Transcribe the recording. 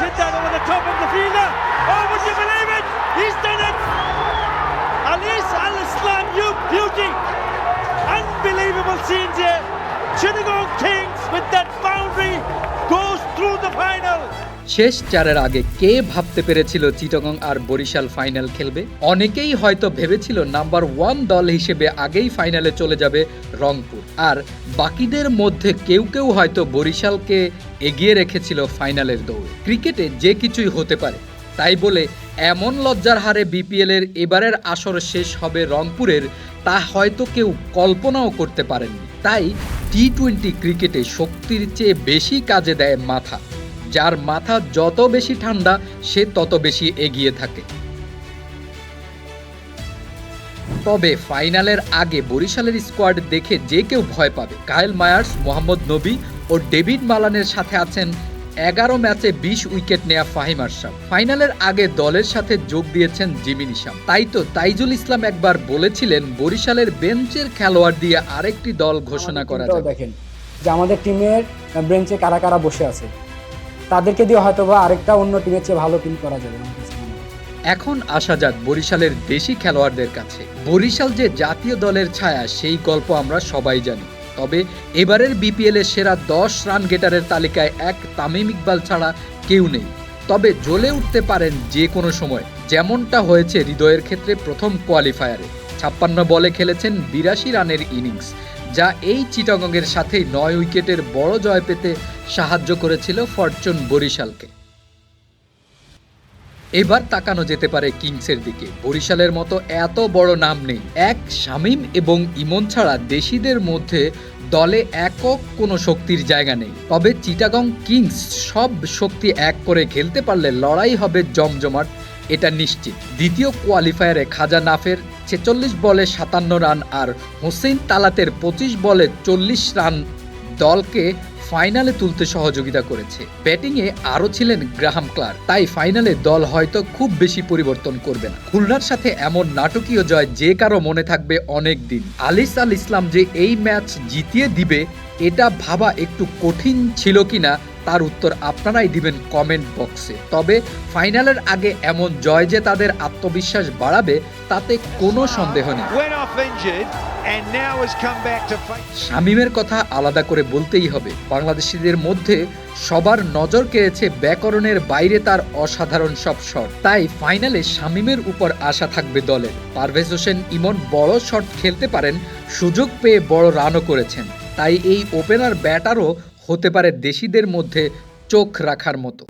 hit that over the top of the fielder. Oh, would you believe it? He's done it. Alis Al Islam, you beauty. Unbelievable scenes here. Chittagong Kings with that boundary goes through the final. শেষ চারের আগে কে ভাবতে পেরেছিল চিটাগং আর Barishal final খেলবে? অনেকেই হয়তো ভেবেছিল number 1 দল হিসেবে আগেই ফাইনালে চলে যাবে রংপুর, আর বাকিদের মধ্যে কেউ কেউ হয়তো বরিশালকে এগিয়ে রেখেছিল ফাইনালের দৌড়ে। ক্রিকেটে যে কিছুই হতে পারে, তাই বলে এমন লজ্জার হারে বিপিএল এর এবারের আসর শেষ হবে রংপুরের, তা হয়তো কেউ কল্পনাও করতে পারেননি। তাই টি-20 ক্রিকেটে শক্তির চেয়ে বেশি কাজে দেয় মাথা। যার মাথা যত বেশি ঠান্ডা, সে তত বেশি এগিয়ে থাকে। তবে ফাইনালের আগে বরিশালের স্কোয়াড দেখে যে কেউ ভয় পাবে। কায়েল মায়ার্স, মোহাম্মদ নবী ও ডেভিড মালানের সাথে আছেন 11 ম্যাচে 20 উইকেট নেয়া ফাহিম আশরাফ। ফাইনালের আগে দলের সাথে যোগ দিয়েছেন জিমি নিশাম। তাই তো তাইজুল ইসলাম একবার বলেছিলেন, বরিশালের বেঞ্চের খেলোয়াড় দিয়ে আরেকটি দল ঘোষণা করা যাবে। দেখেন যে আমাদের টিমের বেঞ্চে কারা কারা বসে আছে, তাদেরকে দিয়ে হয়তোবা আরেকটা অন্য টিমের চেয়ে ভালো টিম করা যাবে। এখন আসা যাক বরিশালের দেশি খেলোয়াড়দের কাছে। বরিশাল যে জাতীয় দলের ছায়া, সেই গল্প আমরা সবাই জানি। তবে এবারের বিপিএল এর সেরা 10 রান গেটারের তালিকায় এক তামিম ইকবাল ছাড়া কেউ নেই। তবে জ্বলে উঠতে পারেন যে কোনো সময়, যেমনটা হয়েছে হৃদয়ের ক্ষেত্রে প্রথম কোয়ালিফায়ারে। 56 বলে খেলেছেন 82 রানের ইনিংস, যা এই চিটাগংয়ের সাথেই 9 উইকেটের বড় জয় পেতে সাহায্য করেছিল ফরচুন বরিশালকে। এবার তাকানো যেতে পারে কিংসের দিকে। বরিশালের মতো এত বড় নাম নেই। এক শামীম এবং ইমন ছাড়া দেশিদের মধ্যে দলে একক কোনো শক্তির জায়গা নেই। তবে চিটাগং কিংস সব শক্তি এক করে খেলতে পারলে লড়াই হবে জমজমাট, এটা নিশ্চিত। দ্বিতীয় কোয়ালিফায়ারে খাজা নাফের 46 বলে 57 রান আর হোসেন তালাতের 25 বলে 40 রান দলকে ফাইনালে তুলতে সহযোগিতা করেছে। ব্যাটিংয়ে আরও ছিলেন গ্রাহাম ক্লার্ক। তাই ফাইনালে দল হয়তো খুব বেশি পরিবর্তন করবে না। খুলনার সাথে এমন নাটকীয় জয় যে কারো মনে থাকবে অনেক দিন। আলিস আল ইসলাম যে এই ম্যাচ জিতিয়ে দিবে, এটা ভাবা একটু কঠিন ছিল কিনা তার উত্তর আপনারাই দিবেন কমেন্ট বক্সে। তবে ফাইনালের আগে এমন জয় যে তাদের আত্মবিশ্বাস বাড়াবে, তাতে কোনো সন্দেহ নেই। শামীমের কথা আলাদা করে বলতেই হবে। বাংলাদেশিদের মধ্যে সবার নজর কেড়েছে ব্যাকরণের বাইরে তার অসাধারণ সব শট। তাই ফাইনালে শামীমের উপর আশা থাকবে দলের। পারভেজ হোসেন ইমন বড় শট খেলতে পারেন, সুযোগ পেয়ে বড় রানও করেছেন। তাই এই ওপেনার ব্যাটারও হতে পারে দেশিদের মধ্যে চোখ রাখার মতো।